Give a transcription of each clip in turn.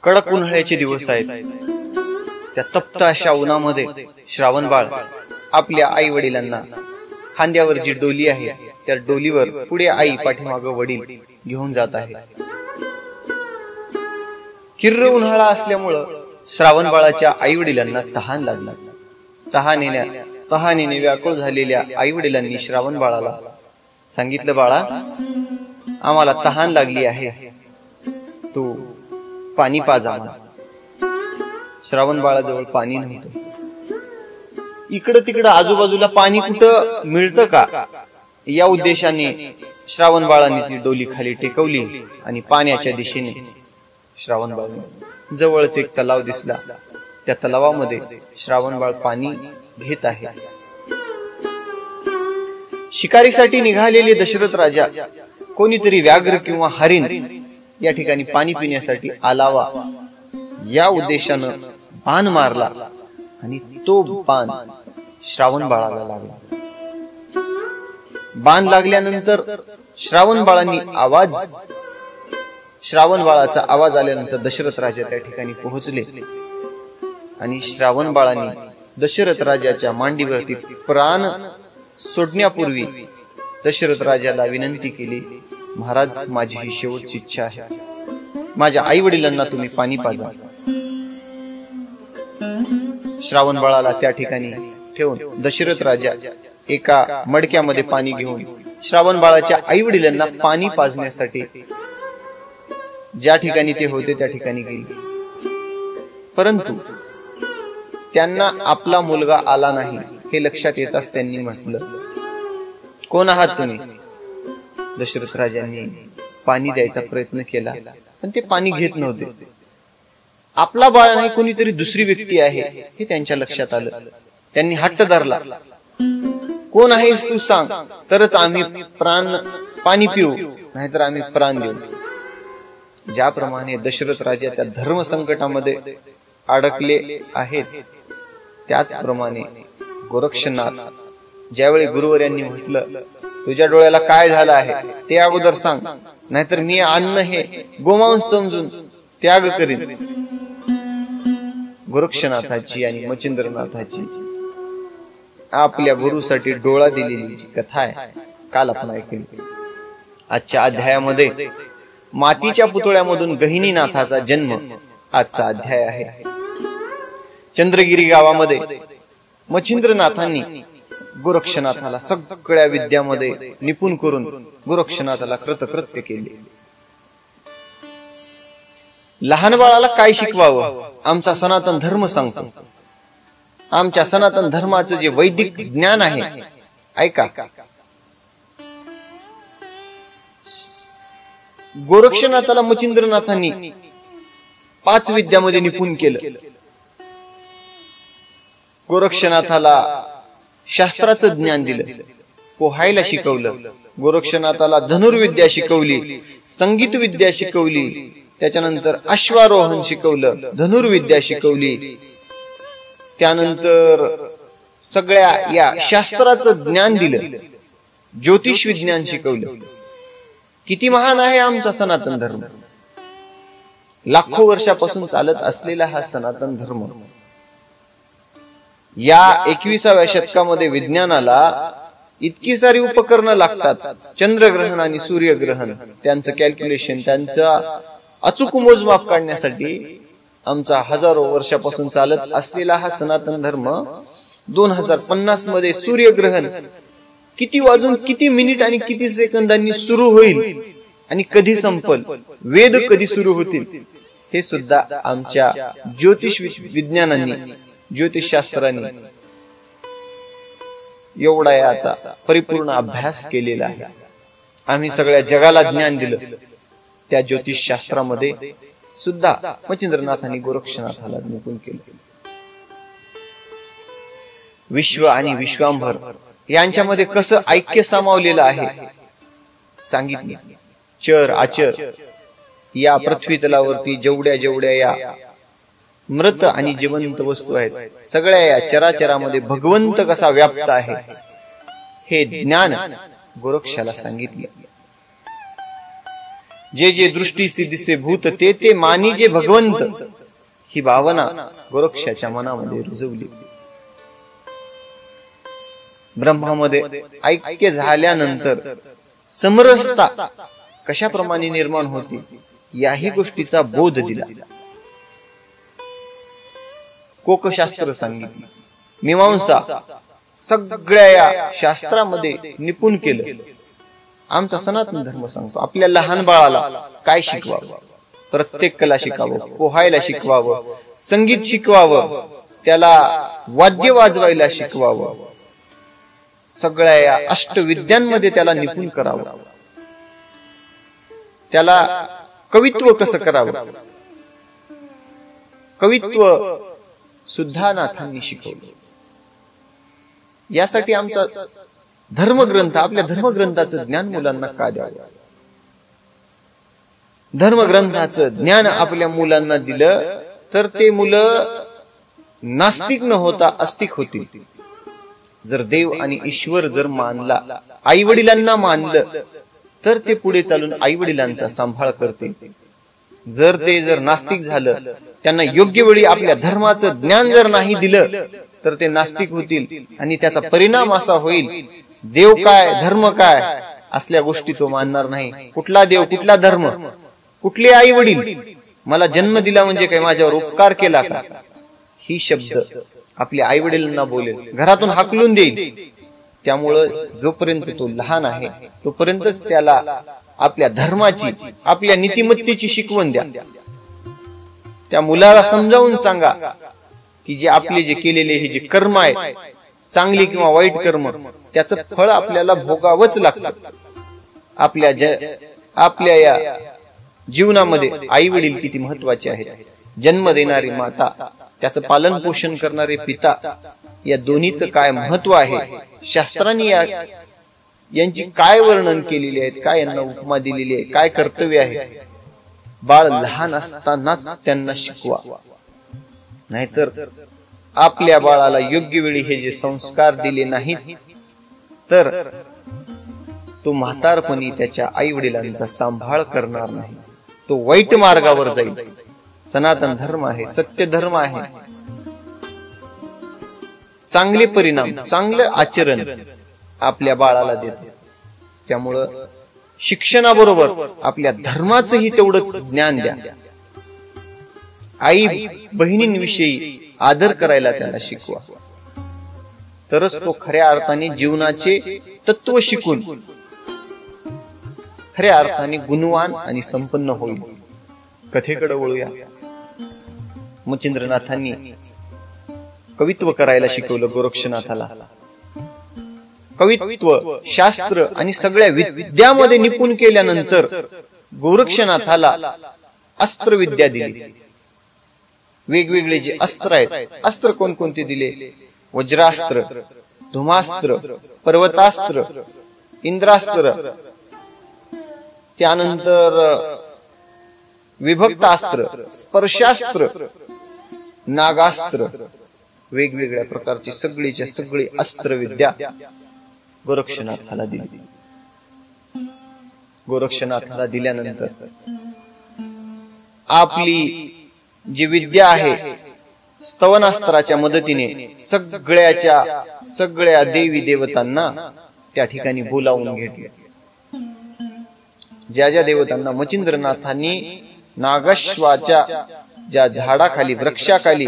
कडक उन्हाळ्याचे दिवस आहेत. त्या तप्त अशा उन्हामध्ये श्रावणबाळ आपल्या आई वडिलांना खांद्यावर जी डोली आहे त्या डोलीवर पुढे आई पाठीमागं वडील घेऊन जात आहे. किर्र उन्हाळा असल्यामुळं श्रावणबाळाच्या आई वडिलांना तहान लागला. तहानेने व्याकुळ झालेल्या आई वडिलांनी श्रावणबाळाला सांगितलं, बाळा आम्हाला तहान लागली आहे, तू पाणी पाजा. श्रावणबाळाजवळ पाणी नव्हतं. इकडं तिकडं आजूबाजूला पाणी कुठं मिळतं का या उद्देशाने श्रावणबाळाने ती डोली खाली टेकवली आणि पाण्याच्या दिशेने श्रावणबाळ जवळच एक तलाव दिसला. त्या तलावामध्ये श्रावणबाळ पाणी घेत आहे. शिकारीसाठी निघालेले दशरथ राजा कोणीतरी व्याघ्र किंवा हरिण या ठिकाणी पाणी पिण्यासाठी आलावा या उद्देशानं बाण मारला आणि तो बाण श्रावणबाळाला लागला. बाण लागल्यानंतर श्रावणबाळाचा आवाज आल्यानंतर दशरथ राजा त्या ठिकाणी पोहोचले आणि श्रावणबाळांनी दशरथ राजाच्या मांडीवरती प्राण सोडण्यापूर्वी दशरथ राजाला विनंती केली, महाराज माझी ही शेवटची इच्छा आहे, माझ्या आई वडिलांना तुम्ही पाणी पाजा. श्रावणबाळाला त्या ठिकाणी ठेवून दशरथ राजा एका मडक्यामध्ये पाणी घेऊन श्रावणबाळाच्या आई वडिलांना पाणी पाजण्यासाठी ज्या ठिकाणी ते होते त्या ठिकाणी गेले. परंतु त्यांना आपला मुलगा आला नाही हे लक्षात येताच त्यांनी म्हटलं, कोण आहात तुम्ही? दशरथ राजांनी पाणी द्यायचा प्रयत्न केला पण ते पाणी घेत नव्हते. आपला बाळ नाही, कोणीतरी दुसरी व्यक्ती आहे हे त्यांच्या लक्षात आलं. त्यांनी हट्ट धरला, कोण आहेस तू सांग, तरच आम्ही पाणी पिऊ, नाहीतर आम्ही प्राण देऊ. ज्याप्रमाणे दशरथ राजा त्या धर्म संकटामध्ये अडकले आहेत त्याचप्रमाणे गोरक्षनाथ ज्यावेळी गुरुवर्यांनी म्हटलं, तुझ्या डोळ्याला काय झालं आहे ते अगोदर सांग, नाहीतर मी अन्न हे गोमांस समजून त्याग करीन. गोरक्षनाथाची आणि मच्छिंद्रनाथाची आपल्या गुरुसाठी डोळा दिलेली जी कथा आहे काल आपण ऐकली. आजच्या अध्यायामध्ये मातीच्या पुतळ्यामधून गहिनीनाथाचा जन्म आजचा अध्याय आहे. चंद्रगिरी गावामध्ये मच्छिंद्रनाथांनी गोरक्षनाथाला सगळ्या विद्यामध्ये निपुण करून गोरक्षनाथाला कृतकृत्य केले. लहान बाळाला काय शिकवावं आमचा सनातन धर्म सांगतो. आमच्या सनातन धर्माचं जे वैदिक ज्ञान आहे ऐका. गोरक्षनाथाला मच्छिंद्रनाथांनी 5 विद्यामध्ये निपुण केलं. गोरक्षनाथाला शास्त्राचं ज्ञान दिलं, पोहायला शिकवलं. गोरक्षनाथाला धनुर्विद्या शिकवली, संगीत विद्या शिकवली, त्याच्यानंतर अश्वारोहण शिकवलं, धनुर्विद्या शिकवली. त्यानंतर सगळ्या या शास्त्राचं ज्ञान दिलं, ज्योतिष विज्ञान शिकवलं. किती महान आहे आमचा सनातन धर्म. लाखो वर्षापासून चालत असलेला हा सनातन धर्म या 21व्या शतकामध्ये विज्ञानाला इतकी सारी उपकरणं लागतात. चंद्रग्रहण आणि सूर्यग्रहण, त्यांचं कॅल्क्युलेशन, त्यांचा अचूक मोजमाप काढण्यासाठी आमचा हजारो वर्षापासून चालत असलेला हा सनातन धर्म 2050 मध्ये सूर्यग्रहण किती वाजून किती मिनिट आणि किती सेकंदांनी सुरू होईल आणि कधी संपल, वेद कधी सुरू होतील हे सुद्धा आमच्या ज्योतिष विज्ञानांनी, ज्योतिषशास्त्रांनी एवढा याचा परिपूर्ण अभ्यास केलेला आहे. आम्ही सगळ्या जगाला ज्ञान दिलं. त्या ज्योतिषशास्त्रामध्ये सुद्धा मच्छिंद्रनाथांनी गोरक्षनाथाला निपुण केलं. विश्व आणि विश्वांभर यांच्यामध्ये कसं ऐक्य सामावलेलं आहे सांगितले. चर आचर या पृथ्वी तलावरती जेवढ्या या मृत आणि जिवंत वस्तू आहेत सगळ्या या चराचरामध्ये भगवंत कसा व्याप्त आहे हे ज्ञान गोरक्षाला सांगितले. जे जे दृष्टीसी दिसे भूत ते ते मानी जे भगवंत, ही भावना गोरक्षाच्या मनामध्ये रुजवली. ब्रह्मामध्ये ऐक्य झाल्यानंतर समरसता कशाप्रमाणे निर्माण होती याही गोष्टीचा बोध दिला. कोकशास्त्र सांगितलं, मीमांसा सगळ्या या शास्त्रामध्ये निपुण केलं. आमचा सनातन धर्म सांगतो आपल्या लहान बाळाला काय शिकवावं, प्रत्येक कला शिकावं, पोहायला शिकवावं, संगीत शिकवावं, त्याला वाद्य वाजवायला शिकवावं, सगळ्या या अष्टविद्यांमध्ये त्याला निपुण करावं, त्याला कवित्व कसं करावं, कवित्व सुद्धा नाथांनी शिकवलं. यासाठी आमचा धर्मग्रंथ, आपल्या धर्मग्रंथाचं ज्ञान मुलांना का द्यावं? धर्मग्रंथाचं ज्ञान आपल्या मुलांना दिलं तर ते मुलं नास्तिक न होता आस्तिक होतील. जर देव आणि ईश्वर जर मानला, आई वडिलांना मानलं, तर ते पुढे चालून आई वडिलांचा सांभाळ करतील. जर नास्तिक झालं, त्यांना योग्य वेळी आपल्या धर्माचं ज्ञान जर नाही दिलं, तर ते नास्तिक होतील आणि त्याचा परिणाम असा होईल, देव काय धर्म काय असल्या गोष्टी तो मानणार नाही. कुठला देव, कुठला धर्म, कुठले आई वडील, मला जन्म दिला म्हणजे काय माझ्यावर उपकार केला का, ही शब्द आपल्या आई वडिलांना बोलेल, घरातून हाकलून देईल. त्यामुळं जोपर्यंत तो लहान आहे तोपर्यंतच त्याला आपल्या धर्माची, आपल्या नीतिमत्तेची शिकवण द्या. त्या मुलाला समजावून सांगा की जे आपले जे केलेले हे जे कर्म आहे, चांगली किंवा वाईट कर्म, त्याचं फळ आपल्याला भोगावंच लागतं. आपल्या या जीवनामध्ये आई वडील किती महत्वाचे आहेत. जन्म देणारी माता, त्याचं पालन पोषण करणारे पिता, या दोन्हीचं काय महत्व आहे, शास्त्रांनी यांची काय वर्णन केलेली आहे, काय यांना उपमा दिलेली आहे, काय कर्तव्य आहे. बाळ लहान असतानाच त्यांना शिकवा, नाहीतर आपल्या बाळाला योग्य वेळी हे जे संस्कार दिले नाहीत तर तो म्हातारपणी त्याच्या आई वडिलांचा सांभाळ करणार नाही, तो वाईट मार्गावर जाईल. सनातन धर्म आहे, सत्य धर्म आहे. चांगले परिणाम, चांगलं आचरण आपल्या बाळाला देते. त्यामुळं शिक्षणाबरोबर आपल्या धर्माचंही तेवढंच ज्ञान द्या. आई बहिणींविषयी आदर करायला त्याला शिकवा, तरच तो खऱ्या अर्थाने जीवनाचे तत्व शिकून खऱ्या अर्थाने गुणवान आणि संपन्न होईल. कथेकडे वळूया. मच्छिंद्रनाथांनी कवित्व करायला शिकवलं गोरक्षनाथाला. कवित्व, शास्त्र आणि सगळ्या विद्यामध्ये निपुण केल्यानंतर गोरक्षनाथाला अस्त्रविद्या दिली. वेगवेगळे जे अस्त्र आहेत, अस्त्र कोणकोणते दिले? वज्रास्त्र, धुमास्त्र, पर्वतास्त्र, इंद्रास्त्र, त्यानंतर विभक्तास्त्र, स्पर्शास्त्र, नागास्त्र, वेगवेगळ्या प्रकारची सगळीच्या सगळी अस्त्रविद्या गोरक्षनाथाला दिली. गोरक्षनाथाला दिल्यानंतर आपली जी विद्या आहे, स्तवनास्त्राच्या मदतीने सगळ्या देवी देवतांना त्या ठिकाणी बोलावून घेतले. ज्या ज्या देवतांना मच्छिंद्रनाथांनी नागश्वाच्या ज्या झाडाखाली, वृक्षाखाली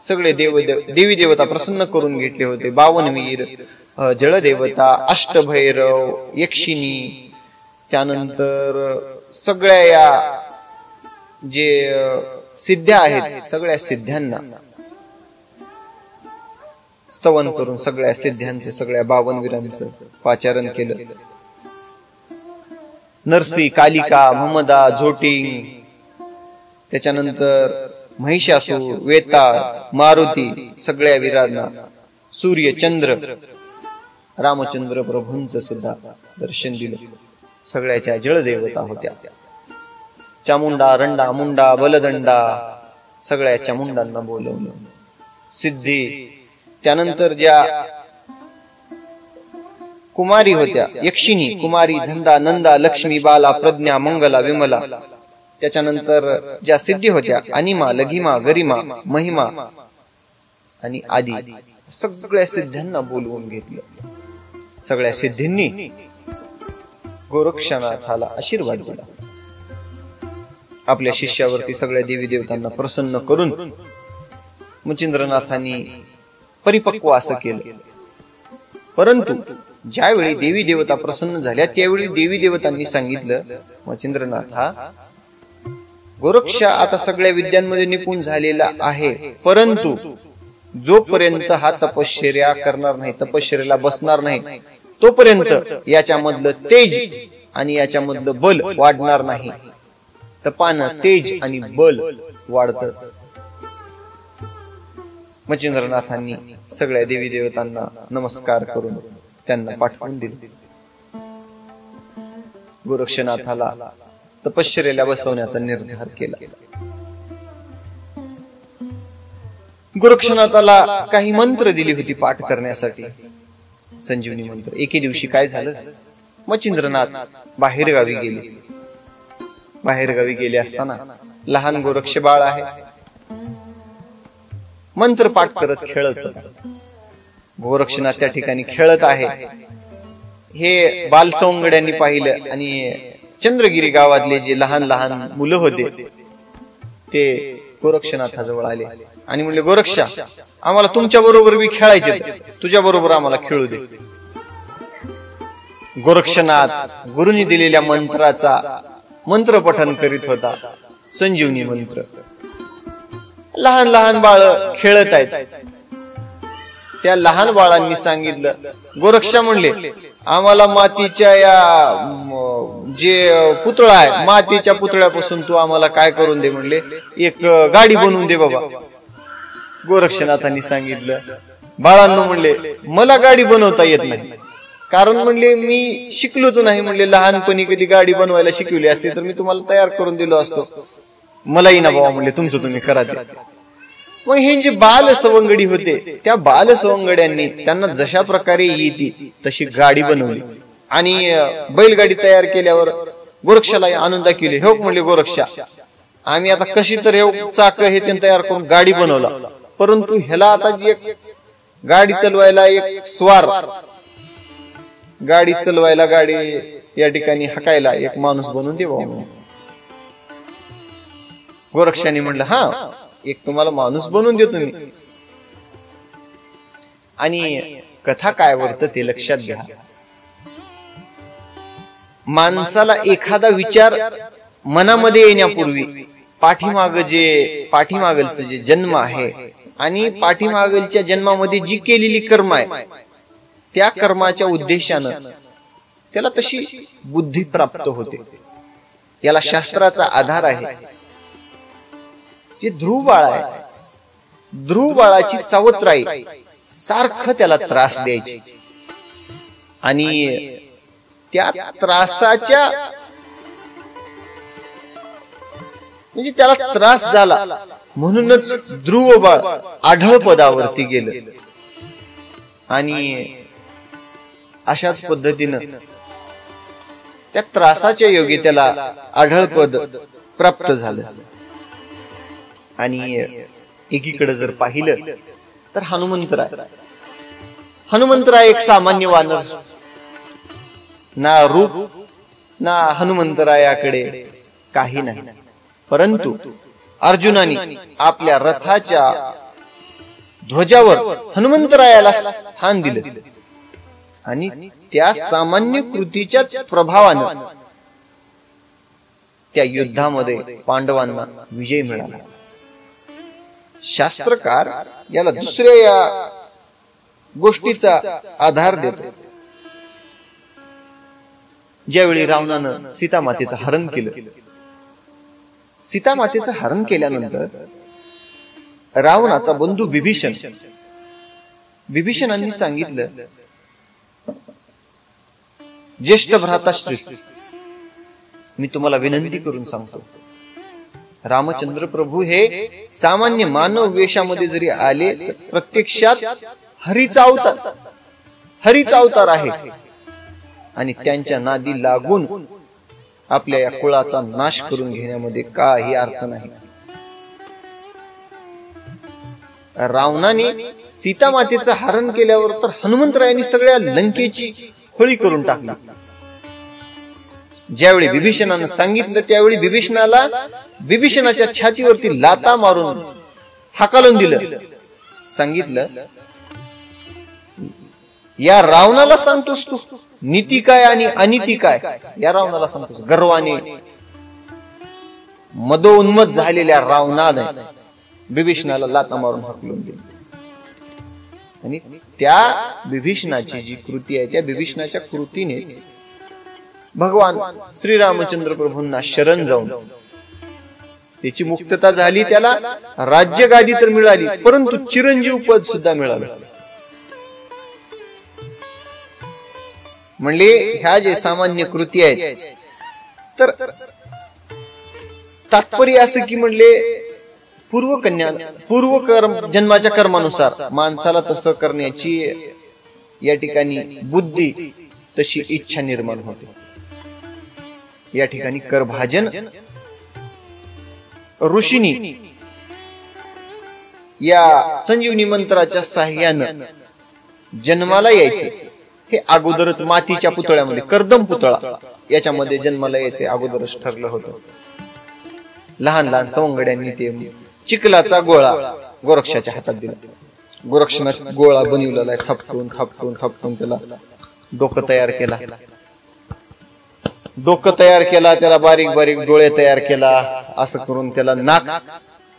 सगळे देवी देवता प्रसन्न करून घेतले होते. 52वीर, जळदेवता, अष्टभैरव, यक्षिणी, त्यानंतर सगळ्या या जे सिद्ध्या आहेत, सगळ्या सिद्ध्यांना स्तवन करून सगळ्या सिद्ध्यांचे, सगळ्या 52वीरांचं पाचारण केलं. नरसी, कालिका, ममदा, झोटिंग, त्याच्यानंतर महिषासूर, वेताळ, मारुती, सगळ्या वीरांना, सूर्य, चंद्र, रामचंद्र प्रभूंचं सुद्धा दर्शन दिलं. सगळ्याच्या जळदेवता होत्या. चामुंडा, रंडा, मुंडा, बलदंडा, सगळ्या चामुंडांना बोलवलं. सिद्धी, त्यानंतर ज्या कुमारी होत्या, यक्षिणी, कुमारी, धंदा, नंदा, लक्ष्मी, बाला, प्रज्ञा, मंगला, विमला. त्याच्यानंतर ज्या सिद्धी होत्या, अनिमा, लघिमा, गरिमा, महिमा आणि आदी, सगळ्या सिद्ध्यांना बोलवून घेतलं. सगळ्या सिद्धींनी गोरक्षनाथाला आशीर्वाद दिला. आपल्या शिष्यावरती सगळ्या देवी देवतांना प्रसन्न करून मच्छिंद्रनाथांनी परिपक्व असं केलं. परंतु ज्यावेळी देवी देवता प्रसन्न झाल्या त्यावेळी देवी देवतांनी सांगितलं, मच्छिंद्रनाथा, गोरक्ष आता सगळ्या विद्यांमध्ये निपुण झालेला आहे, परंतु जोपर्यंत हा तपश्चर्या करणार नाही, तपश्चर्याला बसणार नाही, तोपर्यंत याच्यामधलं तेज आणि याच्यामधलं बल वाढणार नाही. तपानं तेज आणि बल वाढतं. मच्छिंद्रनाथांनी सगळ्या देवी देवतांना नमस्कार करून त्यांना पाठवून दिले. गोरक्षनाथाला तपश्चर्याला बसवण्याचा निर्धार केला. गोरक्षनाथाला काही मंत्र दिली होती पाठ करण्यासाठी, संजीवनी मंत्र. एके दिवशी काय झालं, मच्छिंद्रनाथ बाहेरगावी गेले. बाहेरगावी गेले असताना लहान गोरक्ष बाळ आहे, मंत्र पाठ करत खेळत होता. गोरक्षनाथ त्या ठिकाणी खेळत आहे हे बालसवंगड्यांनी पाहिलं आणि चंद्रगिरी गावातले जे लहान लहान मुलं होते ते गोरक्षनाथाजवळ आले आणि म्हणले, गोरक्षा, आम्हाला तुमच्या बरोबर बी खेळायचे, तुझ्या बरोबर आम्हाला खेळू दे. गोरक्षनाथ गुरुनी दिलेल्या मंत्राचा मंत्र पठन करीत होता, संजीवनी मंत्र. लहान लहान बाळ खेळत आहेत. त्या लहान बाळांनी सांगितलं, गोरक्षा म्हणले, आम्हाला मातीच्या या जे पुतळा आहे, मातीच्या पुतळ्यापासून तू आम्हाला काय करून दे म्हणले, एक गाडी बनवून दे बाबा. गोरक्षनाथांनी सांगितलं, बाळांनो म्हणले, मला गाडी बनवता येत नाही, कारण म्हणले मी शिकलोच नाही. म्हणले लहानपणी कधी गाडी बनवायला शिकवली असते तर मी तुम्हाला तयार करून दिलो असतो. मलाही ना बाबा म्हणले, तुमचं तुम्ही करा ते. मग हे जे बाल सवंगडी होते त्या बाल सवंगड्यांनी त्यांना जशा प्रकारे येते तशी गाडी बनवली आणि बैलगाडी तयार केल्यावर गोरक्षाला आणून दाखवली. हो म्हणले, गोरक्षा, आम्ही आता कशी तर हे चाक हे तयार करून गाडी बनवला, परंतु ह्याला आता एक गाडी चालवायला एक स्वार, गाडी चालवायला, गाडी या ठिकाणी हाकायला एक माणूस बनवून दे बाबा. गोरक्षाने म्हणलं, हा, एक तुम्हाला माणूस बनवून देतो मी. आणि कथा काय वर्त ते लक्षात घ्या. माणसाला एखादा विचार मनामध्ये येण्यापूर्वी पाठीमागलचं जे जन्म आहे आणि पाठीमागलच्या जन्मामध्ये जी केलेली कर्म आहे त्या कर्माच्या उद्देशानं त्याला तशी बुद्धी प्राप्त होते. याला शास्त्राचा आधार आहे. जे ध्रुव बाळ आहे, ध्रुव बाळाची सावत्राई सारखं त्याला त्रास द्यायची आणि त्या त्रासाच्या म्हणजे त्याला त्रास झाला म्हणूनच ध्रुव बाळ आढळ पदावरती गेलं आणि अशाच पद्धतीनं त्या त्रासाच्या योगी त्याला आढळ पद प्राप्त झालं. आणि एकीकडे जर पाहिलं तर हनुमंतराय, हनुमंतराय एक सामान्य वानर, ना रूप ना हनुमंतरायाकडे काही नाही. परंतु अर्जुनाने आपल्या रथाच्या ध्वजावर हनुमंतरायाला स्थान दिलं आणि त्या सामान्य कृतीच्याच प्रभावानं त्या युद्धामध्ये पांडवांना विजय मिळाला. शास्त्रकार याला दुसऱ्या या गोष्टीचा आधार देतो. ज्यावेळी रावणानं सीतामातेचं हरण केलं, सीतामातेचं हरण केल्यानंतर रावणाचा बंधू विभीषणांनी सांगितलं, ज्येष्ठ भ्राताश्री, मी तुम्हाला विनंती करून सांगतो, रामचंद्र प्रभू हे सामान्य मानव वेशामध्ये जरी आले तर प्रत्यक्षात हरीचा अवतार आहे. आणि त्यांच्या नादी लागून आपल्या या कुळाचा नाश करून घेण्यामध्ये काही अर्थ नाही. रावणाने सीता मातेचं हरण केल्यावर तर हनुमंतरायांनी सगळ्या लंकेची होळी करून टाकली. ज्यावेळी विभीषणानं सांगितलं त्यावेळी विभीषणाच्या छातीवरती लाता मारून हाकालून दिलं. सांगितलं, या रावणाला सांगतोस तू नीती काय आणि अनिती काय? या रावणाला सांगतोस. गर्वाने मदोन्मत झालेल्या रावणाने विभीषणाला लाता मारून हाकलून दिली. आणि त्या विभीषणाची जी कृती आहे त्या विभीषणाच्या कृतीनेच भगवान श्रीरामचंद्र प्रभूंना शरण जाऊन त्याची मुक्तता झाली. त्याला राज्य गादी तर मिळाली, परंतु चिरंजीव पद सुद्धा मिळालं. म्हणले ह्या जे सामान्य कृती आहेत तर तात्पर्य असं की म्हणले जन्माच्या कर्मानुसार माणसाला तसं करण्याची या ठिकाणी बुद्धी तशी इच्छा निर्माण होते. या ठिकाणी करभाजन ऋषीनी या संजीवनी मंत्राच्या साह्यानं जन्माला यायचे हे अगोदरच मातीच्या पुतळ्यामध्ये, कर्दम पुतळा याच्यामध्ये जन्माला यायचे अगोदरच ठरलं होतं. लहान लहान सवंगड्यांनी ते चिखलाचा गोळा गोरक्षाच्या हातात दिला. गोरक्षाने गोळा बनवलेला आहे. थापटून थापटून थापटून त्याला डोकं तयार केला, त्याला बारीक बारीक डोळे तयार केला, असं करून त्याला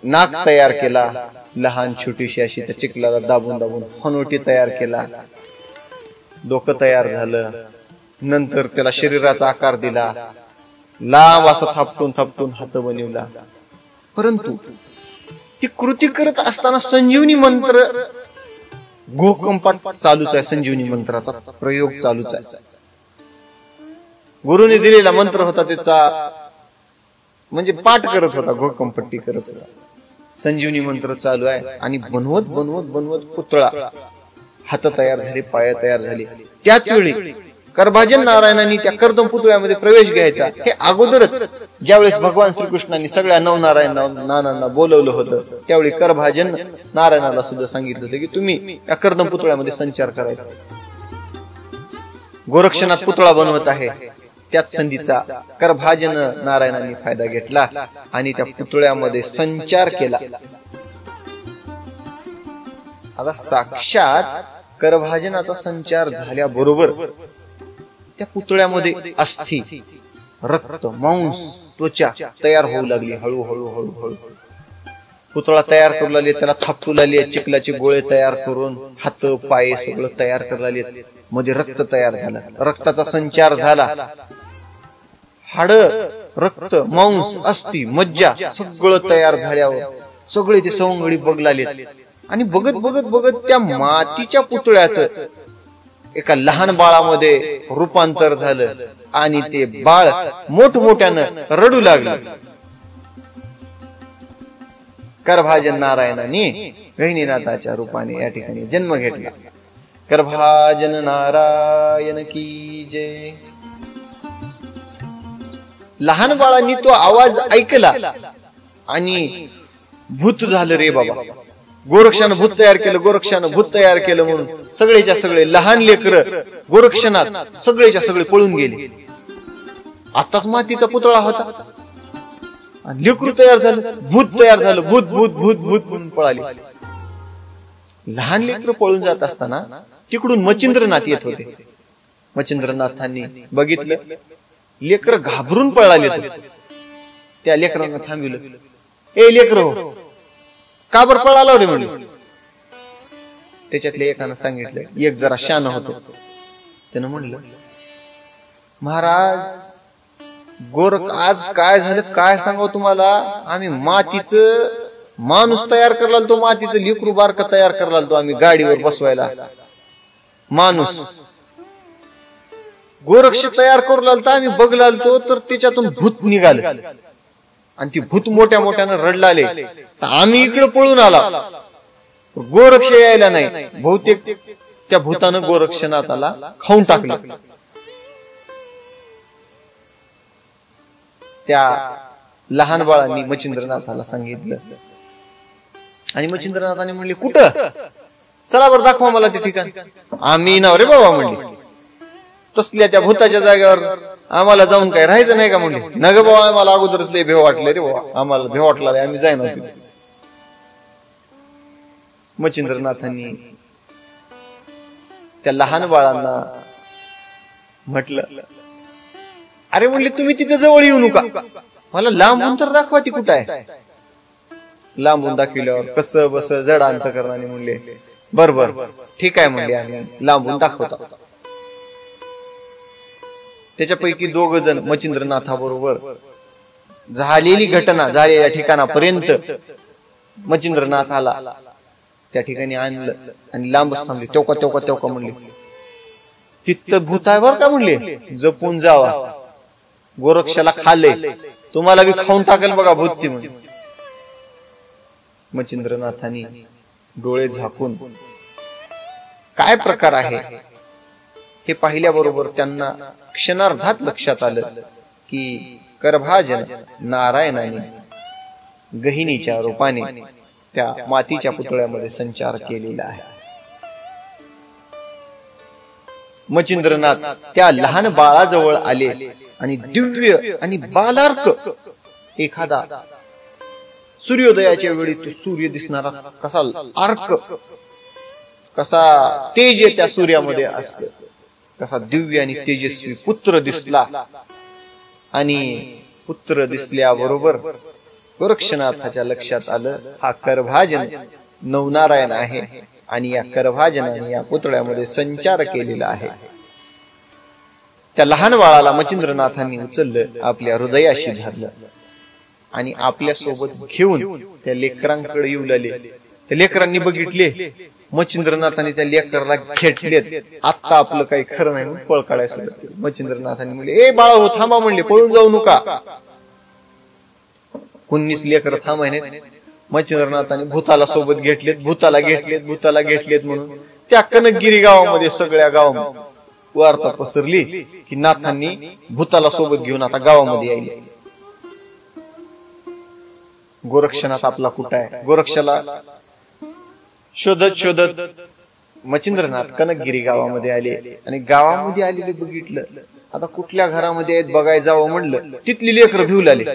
नाक तयार केला. लहान छोटीशी अशी त्या चिखलाला दाबून दाबून हनोटी तयार केला. डोकं तयार झालं. नंतर त्याला शरीराचा आकार दिला. लांब असं थापटून थापटून हात बनवला. परंतु ती कृती करत असताना संजीवनी मंत्र घोकंपाट चालूच आहे. संजीवनी मंत्राचा प्रयोग चालूच आहे. गुरुने दिलेला मंत्र होता त्याचा म्हणजे पाठ करत होता, घोकंपट्टी करत होता. संजीवनी मंत्र चालू आहे आणि बनवत बनवत बनवत पुतळा हात तयार झाले, पाय तयार झाले. त्याच वेळी करभाजन नारायणांनी त्या कर्दम पुतळ्यामध्ये प्रवेश घ्यायचा हे अगोदरच ज्यावेळेस भगवान श्रीकृष्णांनी सगळ्या नवनारायणांना बोलवलं होतं त्यावेळी करभाजन नारायणाला सुद्धा सांगितलं होतं की तुम्ही या कर्दम पुतळ्यामध्ये संचार करायचा. गोरक्षनाथ पुतळा बनवत आहे त्याच संधीचा करभाजन नारायणांनी फायदा घेतला आणि त्या पुतळ्यामध्ये संचार केला. आता साक्षात करभाजनाचा संचार झाल्याबरोबर त्या पुतळ्यामध्ये अस्थि, रक्त, मांस, त्वचा तयार होऊ लागली. हळूहळू हळूहळू पुतळा तयार करू लागले, त्याला थापटू लागले, चिखलाचे गोळे तयार करून हात पाय सगळं तयार करू लागले. मध्ये रक्त तयार झालं, रक्ताचा संचार झाला. हाड, रक्त, मांस, अस्थि, मज्जा सगळं तयार झाल्यावर सगळे ते सवंगडी बघलाले आणि बघत बघत बघत त्या मातीच्या पुतळ्याचं एका लहान बाळामध्ये रूपांतर झालं आणि ते बाळ मोठमोठ्यानं रडू लागलं. करभाजन नारायणाने गहिनीनाथाच्या रूपाने या ठिकाणी जन्म घेतला. करभाजन नारायण की जय. लहान बाळांनी तो आवाज ऐकला आणि भूत झालं रे बाबा. गोरक्षानं भूत तयार केलं, गोरक्षानं भूत तयार केलं म्हणून सगळेच्या सगळे लहान लेकर गोरक्षनाथ सगळेच्या सगळे पळून गेले. आताच मातीचा पुतळा होता आणि लेकरू तयार झालं, भूत तयार झालं. भूत भूत भूत भूत म्हणून पळाले. लहान लेकर पळून जात असताना तिकडून मच्छिंद्रनाथ येत होते. मच्छिंद्रनाथांनी बघितलं, लेकर घाबरून पळाले. त्या लेकरांना थांबविलं. ए लेकर हो, का बर पळाला रे म्हणलं. त्याच्यातल्या एकानं सांगितलं, एक जरा शान होतो, त्यानं म्हणलं, महाराज आज काय झालं काय सांगाव तुम्हाला. आम्ही मातीचं माणूस तयार करायला तो, मातीचं लेकरू बारक तयार करायला तो आम्ही गाडीवर बसवायला. माणूस गोरक्ष तयार करू लागलो आम्ही बघलालतो तर त्याच्यातून भूत निघालं आणि ती भूत मोठ्या मोठ्यानं रडलाले. आम्ही इकडे पळून आला, गोरक्ष यायला नाही. बहुतेक त्या भूतानं गोरक्षनाथाला खाऊन टाकलं. त्या लहान बाळांनी मच्छिंद्रनाथाला सांगितलं आणि मच्छिंद्रनाथाने म्हणले, कुठं? चला बरं दाखवा मला ते ठिकाण. आम्ही ना रे बाबा म्हणले, तसल्या त्या भूताच्या जागेवर आम्हाला जाऊन काय राहायचं नाही का म्हणले. न ग बाबा, आम्हाला अगोदरच लय भेव वाटले रे बाबा, आम्हाला भेव वाटला, आम्ही जाईना तिथे. मच्छिंद्रनाथांनी त्या लहान बाळांना म्हटलं, अरे म्हणले तुम्ही तिथे जवळ येऊ नका, मला लांबून तर दाखवा ती कुठं आहे. लांबून दाखविल्यावर कसं बस जड अंतकरणाने म्हणले, बर ठीक आहे म्हणले, आम्ही लांबून दाखवतो. त्याच्यापैकी 2 जण मच्छिंद्रनाथाबरोबर झालेली घटना झालेल्या ठिकाणापर्यंत मच्छिंद्रनाथाला त्या ठिकाणी आणलं आणि लांबच थांबले. तेवका म्हणले, तिथं भूत आहे बर का म्हणले, जपून जावा, गोरक्षाला खाल्ले, तुम्हाला बी खाऊन टाकेल बघा भूत ती म्हणून. मच्छिंद्रनाथांनी डोळे झाकून काय प्रकार आहे हे पाहिल्याबरोबर त्यांना क्षणार्धात लक्षात आलं की करभाजन नारायणाने गहिनीच्या रूपाने त्या मातीच्या पुतळ्यामध्ये संचार केलेला आहे. मच्छिंद्रनाथ त्या लहान बाळाजवळ आले आणि दिव्य आणि बालार्क एखादा सूर्योदयाच्या वेळी तो सूर्य दिसणारा कसा अर्क, कसा तेज त्या सूर्यामध्ये असत, कसा दिव्य आणि तेजस्वी पुत्र दिसला. आणि पुत्र दिसल्याबरोबर गोरक्षनाथाच्या लक्षात आलं, हा करभाजन नवनारायण आहे आणि या करभाजनाने या पुतळ्यामध्ये संचार केलेला आहे. त्या लहान बाळाला मच्छिंद्रनाथांनी उचललं, आपल्या हृदयाशी धरलं आणि आपल्या सोबत घेऊन त्या लेकरांकडे येऊ लागले. त्या लेकरांनी बघितले, मच्छिंद्रनाथांनी त्या लेकराला घेतलेत. आता आपलं काही खरं नाही म्हणून पळ काढायचं. मच्छिंद्रनाथांनी म्हणले, ए बाळा हो थांबा म्हणले, पळून जाऊ नका. कुणीच लेकर थांबाय नाही. मच्छिंद्रनाथांनी भूताला सोबत घेतलेत, भूताला घेतलेत म्हणून त्या कनकगिरी गावामध्ये सगळ्या गावामध्ये वार्ता पसरली की नाथांनी भूताला सोबत घेऊन आता गावामध्ये यायले. गोरक्षनाथ आपला कुठं आहे? गोरक्षाला शोधत मच्छिंद्रनाथ कनकगिरी गावामध्ये आले आणि गावामध्ये आलेले बघितलं. आता कुठल्या घरामध्ये आहेत बघायला जावं म्हणलं, तिथली लेकरं भिवू लागली.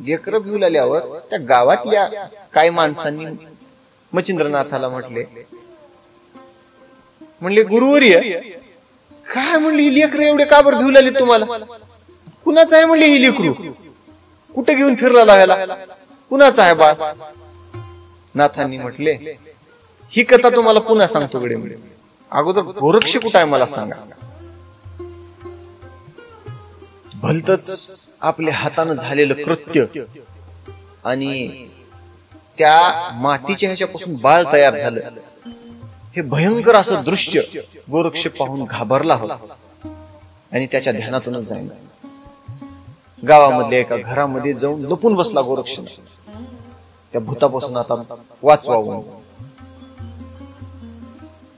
लेकरं भिवू लागल्यावर त्या गावातल्या काही माणसांनी मच्छिंद्रनाथाला म्हणले गुरुवर्य, काय म्हणले ही लेकरं एवढे का बरं भिवू लागले तुम्हाला? कुणाचं आहे म्हणले ही लेकरू? कुठे घेऊन फिरला लागायला? कुणाचा आहे बाळ? नाथांनी म्हटले, ही कथा तुम्हाला पुन्हा सांगतो गडे. अगोदर गोरक्ष कुठं आहे मला सांगा. भलतच आपल्या हातानं झालेलं कृत्य आणि त्या मातीच्या ह्याच्यापासून बाळ तयार झालं, हे भयंकर असं दृश्य गोरक्ष पाहून घाबरला होता आणि त्याच्या ध्यानातूनच जाईन. गावामधल्या एका घरामध्ये जाऊन लपून बसला गोरक्ष, त्या भूतापासून आता वाचवावं.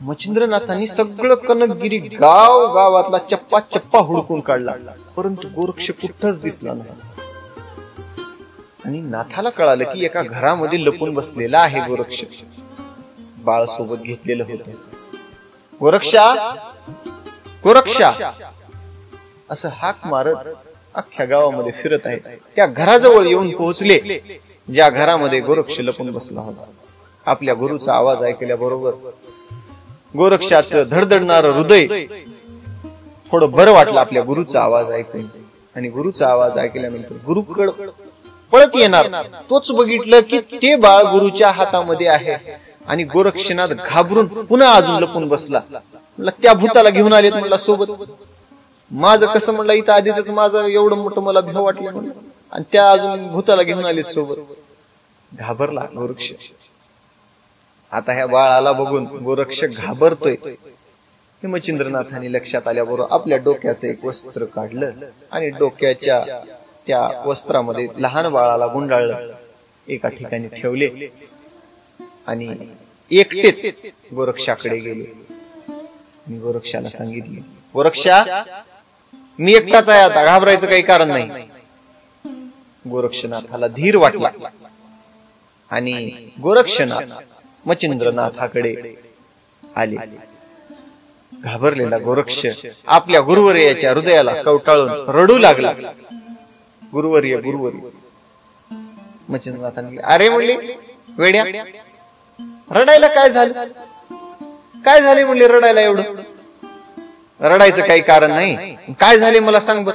मच्छिंद्रनाथांनी सगळं कनकगिरी गावातला चप्पा हुडकून काढला, परंतु गोरक्ष कुठंच दिसला नाही. आणि नाथाला कळालं की एका घरामध्ये लपून बसलेला आहे गोरक्ष. बाळ सोबत घेतलेलं होतं. गोरक्षा असं हाक मारत अख्ख्या गावामध्ये फिरत आहे. त्या घराजवळ येऊन पोहोचले ज्या घरामध्ये गोरक्ष लपून बसला होता. आपल्या गुरुचा आवाज ऐकल्याबरोबर गोरक्षाचं धडधडणार हृदय थोडं बरं वाटलं आपल्या गुरुचा आवाज ऐकून. आणि गुरुचा आवाज ऐकल्यानंतर गुरुकडे पळत येणार तोच बघितलं की ते बाळ गुरुच्या हातामध्ये आहे. आणि गोरक्षनाथ घाबरून पुन्हा अजून लपून बसला. त्या भूताला घेऊन आलेत म्हणला सोबत. माझं कसं म्हणलं, इथं आधीच माझं एवढं मोठं मला भीव वाटलं म्हणलं, आणि त्या अजून भूताला घेऊन आलेत सोबत. घाबरला गोरक्ष. आता ह्या बाळाला बघून गोरक्ष घाबरतोय हे मच्छिंद्रनाथांनी लक्षात आल्याबरोबर आपल्या डोक्याचं एक वस्त्र काढलं आणि डोक्याच्या त्या वस्त्रामध्ये लहान बाळाला गुंडाळलं, एका ठिकाणी ठेवले आणि एकटेच गोरक्षाकडे गेले आणि गोरक्षाला सांगितले, गोरक्षा मी एकटाच आहे, आता घाबरायचं काही कारण नाही. गोरक्षनाथाला धीर वाटला आणि गोरक्षनाथ मच्छिंद्रनाथाकडे आले. घाबरलेला गोरक्ष आपल्या गुरुवर्याच्या हृदयाला कवटाळून रडू लागला. गुरुवर्य गुरुवर्य. मच्छिंद्रनाथाने अरे म्हणले वेड्या, रडायला काय झालं, काय झाले म्हणले रडायला, एवढं रडायचं काही कारण नाही, काय झाले मला सांग बर.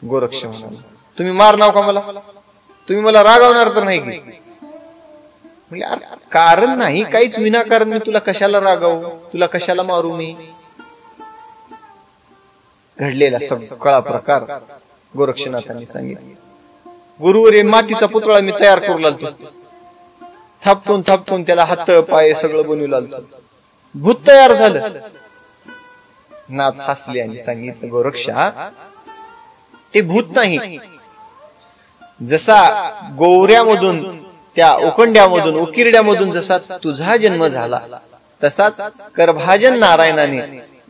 गोरक्ष म्हणाला तुम्ही मारनाव का मला, तुम्ही मला रागावणार तर नाही की. म्हणजे कारण नाही काहीच, विनाकारण मी तुला कशाला रागावू, तुला कशाला मारू मी. घडलेला सगळा प्रकार गोरक्षनाथांनी सांगितले. गुरुवर्य मातीचा पुतळा मी तयार करू लागतो, थापटून थापटून त्याला हात पाय सगळं बनवू लागलो, भूत तयार झालं. नाथ हसले आणि सांगितलं गोरक्षा ते भूत नाही, जसा गोवऱ्यामधून त्या उकंड्यामधून उकिरड्यामधून जसा तुझा जन्म झाला तसाच करभाजन नारायणाने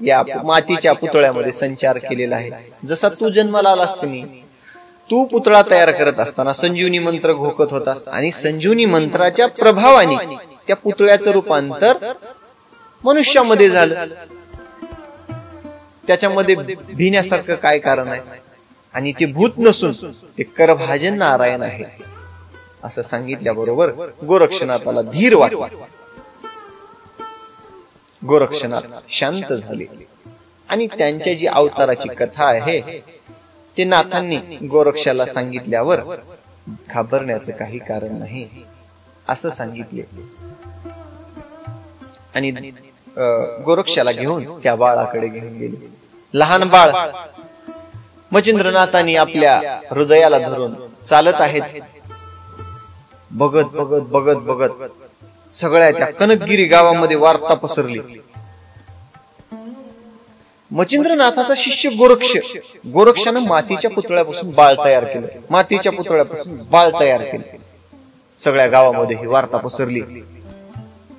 या मातीच्या पुतळ्यामध्ये संचार केलेला आहे. जसा तू जन्माला आलास की तू पुतळा तयार करत असताना संजीवनी मंत्र घोकत होतास आणि संजीवनी मंत्राच्या प्रभावाने त्या पुतळ्याचं रूपांतर मनुष्यामध्ये झालं. त्याच्यामध्ये भिण्यासारखं काय कारण आहे, आणि ते भूत नसून ते करभाजन नारायण आहे असं सांगितल्याबरोबर गोरक्षनाथाला धीर वाटला. गोरक्षनाथ शांत झाले आणि त्यांच्या जी अवताराची कथा आहे ते नाथांनी गोरक्षाला सांगितल्यावर घाबरण्याचं काही कारण नाही असं सांगितले. आणि गोरक्षाला घेऊन त्या बाळाकडे घेऊन गेले. लहान बाळ मच्छिंद्रनाथांनी आपल्या हृदयाला धरून चालत आहेत. बघत बघत बघत बघत सगळ्या त्या कनकगिरी गावामध्ये वार्ता पसरली. मच्छिंद्रनाथाचा शिष्य गोरक्षानं मातीच्या पुतळ्यापासून बाळ तयार केलं, मातीच्या पुतळ्यापासून बाळ तयार केलं. सगळ्या गावामध्ये ही वार्ता पसरली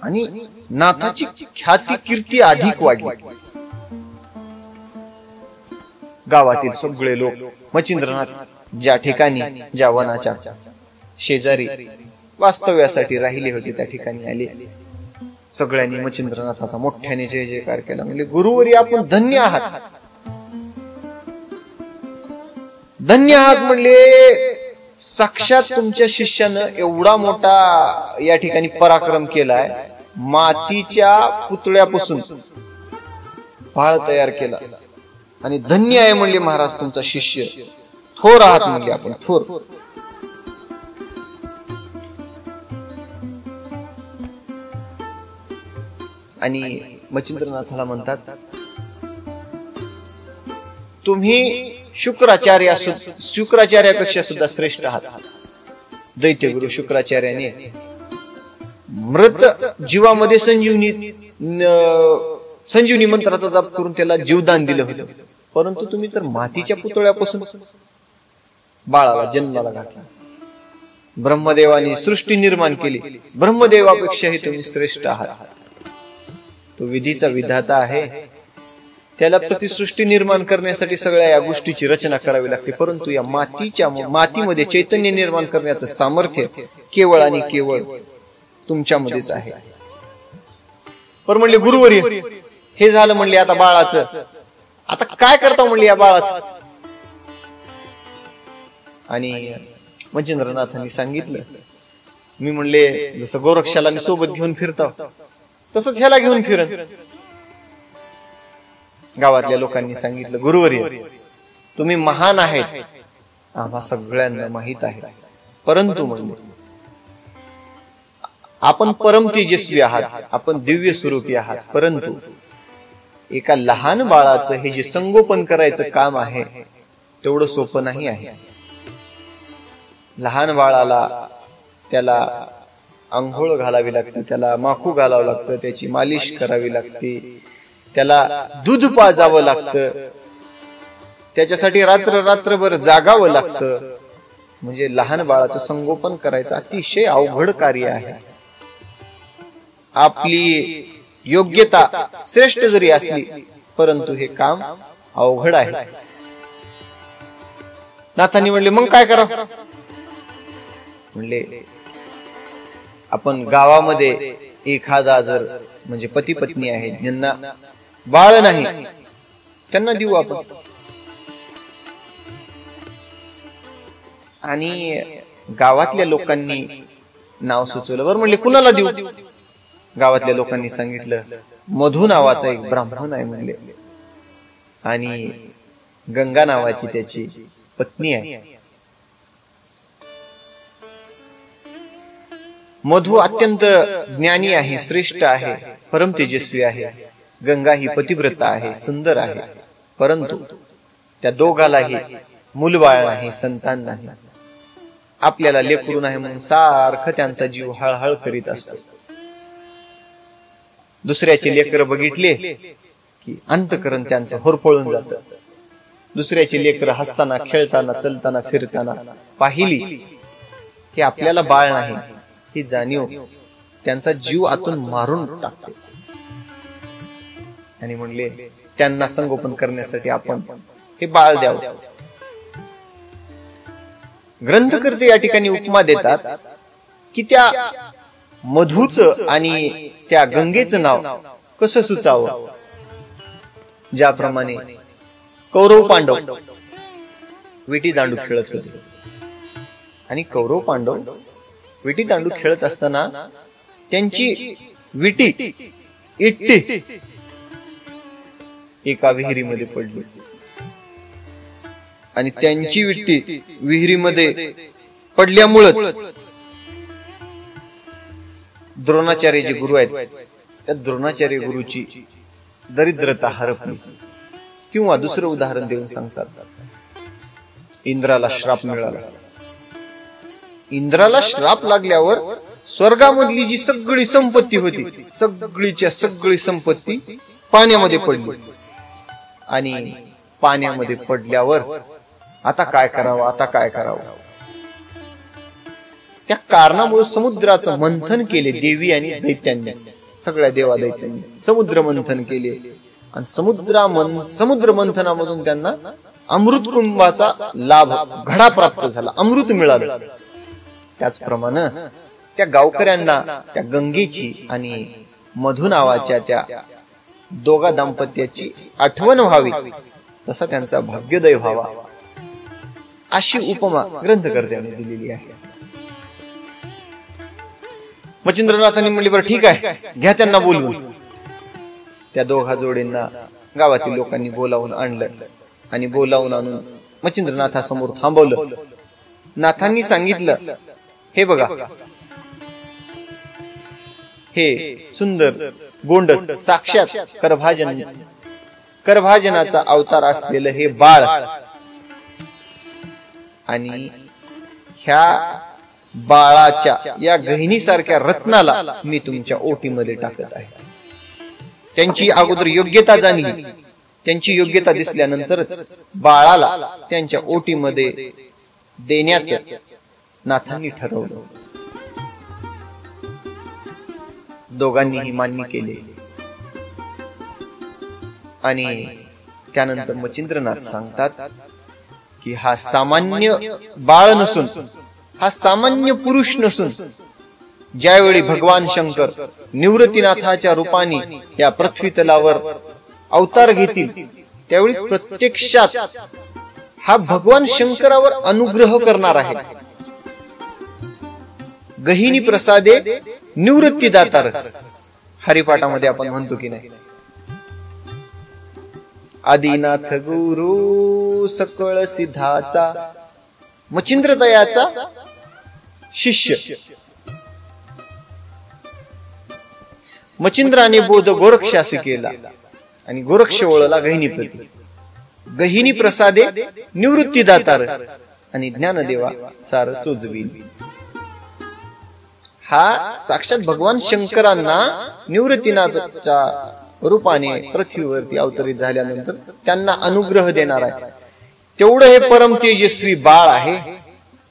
आणि नाथाची ख्याती कीर्ती अधिक वाढली. गावातील सगळे लोक मच्छिंद्रनाथ ज्या ठिकाणी ज्या वनाच्या शेजारी वास्तव्यासाठी राहिले होते त्या ठिकाणी आले. सगळ्यांनी मच्छिंद्रनाथाचा मोठ्याने जय जयकार केला. म्हणजे गुरुवर्य आपण धन्य आहात, धन्य आहात म्हणले. साक्षात तुमच्या शिष्यानं एवढा मोठा या ठिकाणी पराक्रम केलाय, मातीच्या पुतळ्यापासून बाळ तयार केला आणि धन्य आहे म्हणले महाराज तुमचा शिष्य, थोर आहात म्हणले आपण, थोर. आणि मच्छिंद्रनाथाला म्हणतात तुम्ही शुक्राचार्यापेक्षा सुद्धा श्रेष्ठ आहात. दैत्यगुरु शुक्राचार्याने मृत जीवामध्ये संजीवनी मंत्राचा जप करून त्याला जीवदान दिलं होतं, परंतु तुम्ही तर मातीच्या पुतळ्यापासून बाळाला जन्माला घातला. ब्रह्मदेवाने सृष्टी निर्माण केली, ब्रह्मदेवापेक्षाही तुम्ही श्रेष्ठ आहात. तो विधीचा विधाता आहे, त्याला प्रतिसृष्टी निर्माण करण्यासाठी सगळ्या या गोष्टीची रचना करावी लागते, परंतु या मातीमध्ये चैतन्य निर्माण करण्याचं सामर्थ्य केवळ आणि केवळ तुमच्यामध्येच आहे. पर म्हणले गुरुवर्य हे झालं म्हणले आता बाळाचं, आता काय करता म्हणले या बाळाचं. आणि मच्छिंद्रनाथांनी सांगितलं मी म्हणले जसं गोरक्षाला मी सोबत घेऊन फिरतो तसंच ह्याला घेऊन फिरन. गावातल्या लोकांनी सांगितलं गुरुवर्य तुम्ही महान आहेत, आम्हा सगळ्यांना माहित आहे, परंतु म्हणले आपण परम तेजस्वी आहात, आपण दिव्य स्वरूपी आहात, परंतु एका लहान बाळाचं हे जे संगोपन करायचं काम आहे तेवढं सोपं नाही आहे. लहान बाळाला त्याला आंघोळ घालावी लागते, त्याला माखू घालावं लागतं, त्याची मालिश करावी लागते, त्याला दूध पाजावं लागतं, त्याच्यासाठी रात्रभर जागावं लागतं. म्हणजे लहान बाळाचं संगोपन करायचं अतिशय अवघड कार्य आहे. आपली योग्यता श्रेष्ठ जरी असली परंतु हे काम अवघड आहे. नाथांनी म्हणले मग काय करा? म्हणले आपण गावामध्ये एखादा जर म्हणजे पती पत्नी आहे ज्यांना बाळ नाही त्यांना देऊ आपण. आणि गावातल्या लोकांनी नाव सुचवलं. बरं म्हणले कुणाला देऊ? गावातल्या लोकांनी सांगितलं मधु नावाचा एक ब्राह्मण आहे म्हणले आणि गंगा नावाची त्याची पत्नी आहे. मधु अत्यंत ज्ञानी आहे, श्रेष्ठ आहे, परम तेजस्वी आहे. गंगा ही पतिव्रता आहे, सुंदर आहे, परंतु त्या दोघालाही मूलबाळ नाही, संतान नाही. आपल्याला लेकरू नाही म्हणून सारखं त्यांचा जीव हळहळ करीत असतो. दुसऱ्याचे लेकर बघितले की अंतःकरण त्यांचं होरपळून जात. दुसऱ्याचे लेकर हसताना, खेळताना, चलताना, फिरताना पाहिली की आपल्याला बाळ नाही ही जाणीव त्यांचा जीव आतून मारून टाकते. आणि म्हणले त्यांना संगोपन करण्यासाठी आपण हे बाळ द्यावं. ग्रंथकर्ते या ठिकाणी उपमा देतात की त्या मधूचं आणि त्या गंगेचं नाव कसं सुचावं. ज्याप्रमाणे कौरव पांडव विटी दांडू खेळत होते आणि कौरव पांडव विटी दांडू खेळत असताना त्यांची विटी इट्टी एका विहिरीमध्ये पडली आणि त्यांची विट्टी विहिरीमध्ये पडल्यामुळेच द्रोणाचार्य जे गुरु आहेत त्या द्रोणाचार्य गुरुची दरिद्रता हरपली. किंवा दुसरं उदाहरण देऊन सांगतात इंद्राला श्राप मिळाला. इंद्राला श्राप लागल्यावर स्वर्गामधली जी सगळी संपत्ती होती सगळीच्या सगळी संपत्ती पाण्यामध्ये पडली. आणि पाण्यामध्ये पडल्यावर आता काय करावं, आता काय करावं. त्या कारणामुळे समुद्राचं मंथन केले देवी आणि दैत्यांनी. सगळ्या देवा दैत्यांनी समुद्र मंथन केले आणि समुद्र मंथनामधून त्यांना अमृत कुंभाचा लाभ घडा प्राप्त झाला, अमृत मिळालं. त्याचप्रमाणे त्या गावकऱ्यांना त्या गंगेची आणि मधु नावाच्या त्या दोघा दाम्पत्याची आठवण व्हावी, तसा त्यांचा भाग्योदय व्हावा, अशी उपमा ग्रंथकर्त्याने दिलेली आहे. मच्छिंद्रनाथांनी म्हणले बरं ठीक आहे, घ्या त्यांना बोलवून. त्या दोघा जोडींना गावातील लोकांनी बोलावून आणलं आणि बोलावून आणून मच्छिंद्रनाथासमोर थांबवलं. नाथांनी सांगितलं हे बघा, हे सुंदर गोंडस साक्षात करभाजनाचा अवतार असलेलं हे बाळ आणि ह्या बाळाच्या या गहिनीसारख्या रत्नाला मी तुमच्या ओटीमध्ये टाकत आहे. त्यांची अगोदर योग्यता जाणली, त्यांची योग्यता दिसल्यानंतरच बाळाला त्यांच्या ओटीमध्ये देण्याचं नाथांनी ठरवलं. दोघांनीही मान्य केले. आणि त्यानंतर मच्छिंद्रनाथ सांगतात की हा सामान्य बाळ नसून, हा सामान्य पुरुष नसून, ज्यावेळी भगवान शंकर निवृत्तीनाथाच्या रूपाने या पृथ्वी तलावर अवतार घेतील त्यावेळी प्रत्यक्षात हा भगवान शंकरावर अनुग्रह करणार आहे. गहिनी प्रसादे निवृत्तीदातार हरिपाठामध्ये आपण म्हणतो की नाही, आदिनाथ गुरु सकळ सिद्धाचा मच्छिंद्रदयाचा शिष्य. मच्छिंद्राने बोध गोरक्षासी केला आणि गोरक्ष वळला गहिनीप्रती. गहिनी प्रसादे निवृत्तीदातार आणि ज्ञानदेवा सार चोजवी. हा साक्षात भगवान शंकरांना निवृत्तीनाथाच्या रूपाने पृथ्वीवरती अवतरित झाल्यानंतर त्यांना अनुग्रह देणार आहे. तेवढं हे परम तेजस्वी बाळ आहे.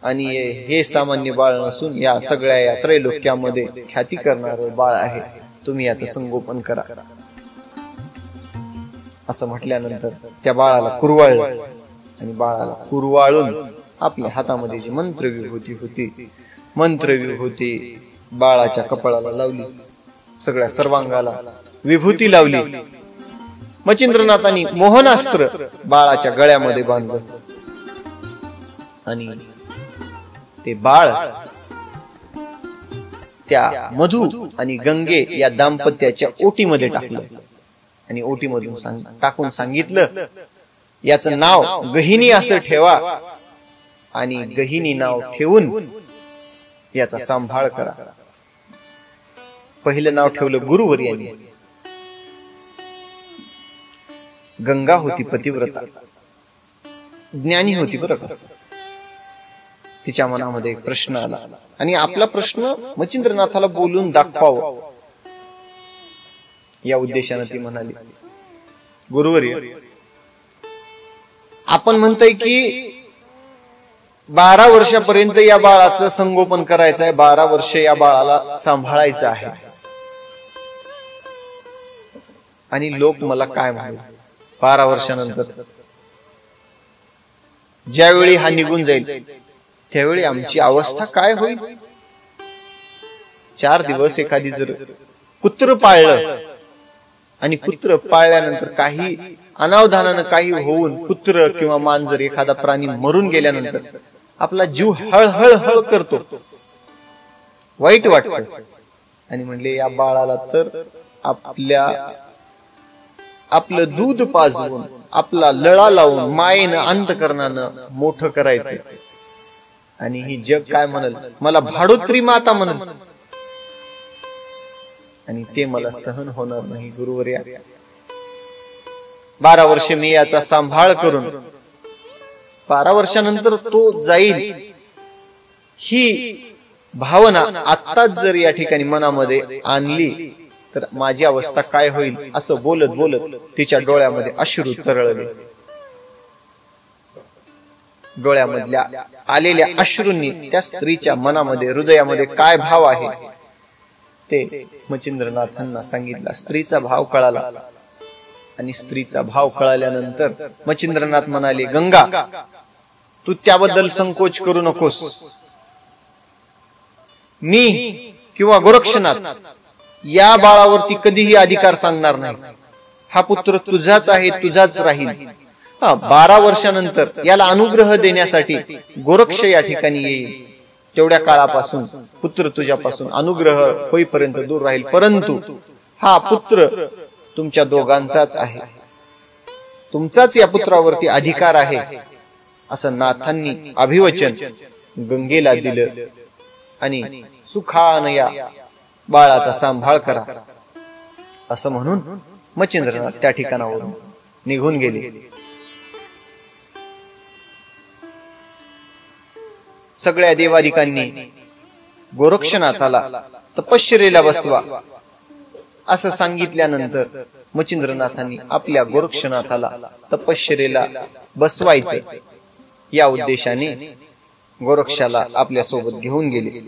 आणि हे सामान्य बाळ नसून या सगळ्या या त्रैलोक्यामध्ये ख्याती करणारं बाळ आहे. तुम्ही याचं संगोपन करा. असं म्हटल्यानंतर त्या बाळाला कुरवाळलं आणि बाळाला कुरवाळून आपल्या हातामध्ये जी मंत्रविभूती बाळाच्या कपाळाला लावली, सगळ्या सर्वांगाला विभूती लावली. मच्छिंद्रनाथांनी मोहनास्त्र बाळाच्या गळ्यामध्ये बांधलं आणि ते बाळ त्या मधु आणि गंगे या दाम्पत्याच्या ओटीमध्ये टाकलं आणि ओटीमधून टाकून सांगितलं, याचं नाव गहिनी असं ठेवा आणि गहिनी नाव ठेवून याचा सांभाळ करा. पहिलं नाव ठेवलं गुरुवर्यांनी. गंगा होती पतिव्रता, ज्ञानी होती बरं का. तिच्या मनामध्ये एक प्रश्न आला आणि आपला प्रश्न मच्छिंद्रनाथाला बोलून दाखवावं या उद्देशाने ती म्हणाली, गुरुवर्य, आपण म्हणतोय की 12 वर्षापर्यंत या बाळाचं संगोपन करायचं आहे, 12 वर्ष या बाळाला सांभाळायचं आहे. आणि लोक मला काय म्हणतील 12 वर्षानंतर, ज्यावेळी हा निघून जाईल त्यावेळी आमची अवस्था काय होईल? 4 दिवस एखादी जर पुत्र पाळलं आणि पुत्र पाळल्यानंतर काही अनावधानानं काही होऊन पुत्र किंवा मांजर एखादा प्राणी मरून गेल्यानंतर आपला जीव हळहळ करतो, वाईट वाटतं. आणि म्हणले या बाळाला तर आपलं दूध पाजवून आपला लळा लावून मायेनं अंतकरणानं मोठं करायचं आणि ही जग काय म्हणल, मला भाडोत्री माता म्हणल आणि ते मला सहन होणार नाही. गुरुवर्या, 12 वर्ष मी याचा सांभाळ करून 12 वर्षानंतर तो जाईल ही भावना आत्ताच जर या ठिकाणी मनामध्ये आणली तर माझी अवस्था काय होईल? असं बोलत बोलत तिच्या डोळ्यामध्ये अश्रू तरळले. डोळ्यामधल्या आलेल्या अश्रूंनी त्या स्त्रीच्या मनामध्ये हृदयामध्ये काय भाव आहे ते मच्छिंद्रनाथांना सांगितलं. स्त्रीचा भाव कळाला आणि स्त्रीचा भाव कळाल्यानंतर मच्छिंद्रनाथ म्हणाले, गंगा, तू त्याबद्दल संकोच करू नकोस. मी किंवा गोरक्षनाथ या बाळावरती कधीही अधिकार सांगणार नाही. हा पुत्र तुझाच आहे, तुझाच राहील. 12 वर्षानंतर याला अनुग्रह देण्यासाठी गोरक्ष या ठिकाणी येईल. तेवढ्या काळापासून पुत्र तुझ्यापासून अनुग्रह होईपर्यंत दूर राहील, परंतु हा पुत्र तुमच्या दोघांचाच आहे, तुमचाच या पुत्रावरती अधिकार आहे असं नाथांनी अभिवचन गंगेला दिलं आणि सुखानं या बाळाचा सांभाळ करा असं म्हणून मच्छिंद्रनाथ त्या ठिकाणावरून निघून गेले. सगळ्या देवादिकांनी गोरक्षनाथाला तपश्चर्येला बसवा असं सांगितल्यानंतर मच्छिंद्रनाथांनी आपल्या गोरक्षनाथाला तपश्चर्येला बसवायचं या उद्देशाने गोरक्षाला आपल्या सोबत घेऊन गेले.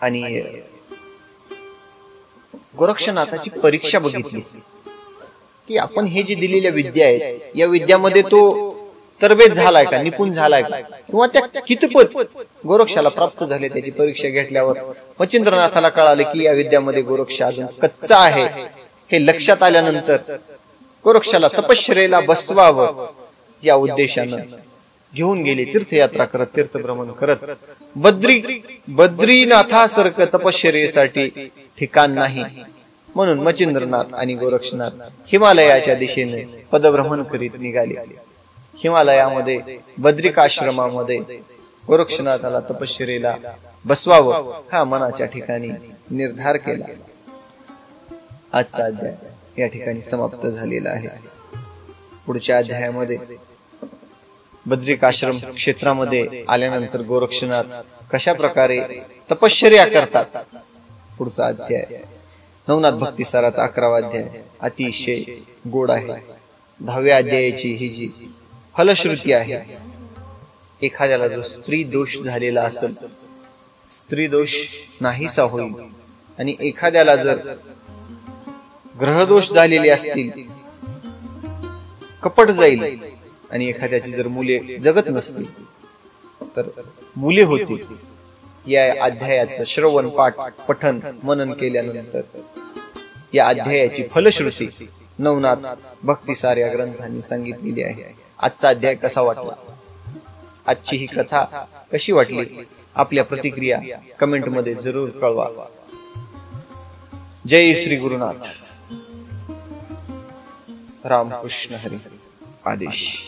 आणि गोरक्षनाथाची परीक्षा बघितली की आपण हे जे दिलेल्या विद्या आहेत या विद्यामध्ये तो तरबेज झालाय का, निपुण झालाय का, किंवा त्या कितपत गोरक्षाला प्राप्त झाले. त्याची परीक्षा घेतल्यावर मच्छिंद्रनाथाला कळाले की या विद्यामध्ये गोरक्ष अजून कच्चा आहे. हे लक्षात आल्यानंतर गोरक्षाला तपश्चर्येला बसवावं या उद्देशानं घेऊन गेले. तीर्थयात्रा करत, तीर्थभ्रमण करत. बद्रीनाथासारखं तपश्चर्येसाठी ठिकाण नाही म्हणून मच्छिंद्रनाथ आणि गोरक्षनाथ हिमालयाच्या दिशेने पदभ्रमण करीत निघाले. हिमालयामध्ये बद्रिकाश्रमामध्ये गोरक्षनाथाला तपश्चर्येला बसवावं हा मनाच्या ठिकाणी निर्धार केला. आजचा अध्याय या ठिकाणी समाप्त झालेला आहे. पुढच्या अध्यायामध्ये बद्रिकाश्रम क्षेत्रामध्ये आल्यानंतर गोरक्षनाथ कशा प्रकारे तपश्चर्या करतात पुढचा अध्याय. नवनाथ भक्तिसाराचा 11वा अध्याय अतिशय गोड आहे. 10व्या अध्यायाची ही जी फलश्रुती आहे, एखाद्याला जो स्त्री दोष झालेला असेल स्त्री दोष नाहीसा होईल आणि एखाद्याला जर ग्रहदोष झालेले असतील, कपट जाईल आणि एखाद्याची जर मुले जगत नसतील तर मुले होतील. या अध्यायाचं श्रवण पाठ पठन मनन केल्यानंतर या अध्यायाची फलश्रुती नवनाथ भक्तिसार या ग्रंथांनी सांगितलेली आहे. आजचा अध्याय कसा वाटला, आजची ही कथा कशी वाटली, आपल्या प्रतिक्रिया कमेंट मध्ये जरूर कळवा. जय श्री गुरुनाथ. रामकृष्ण हरी. आदेश.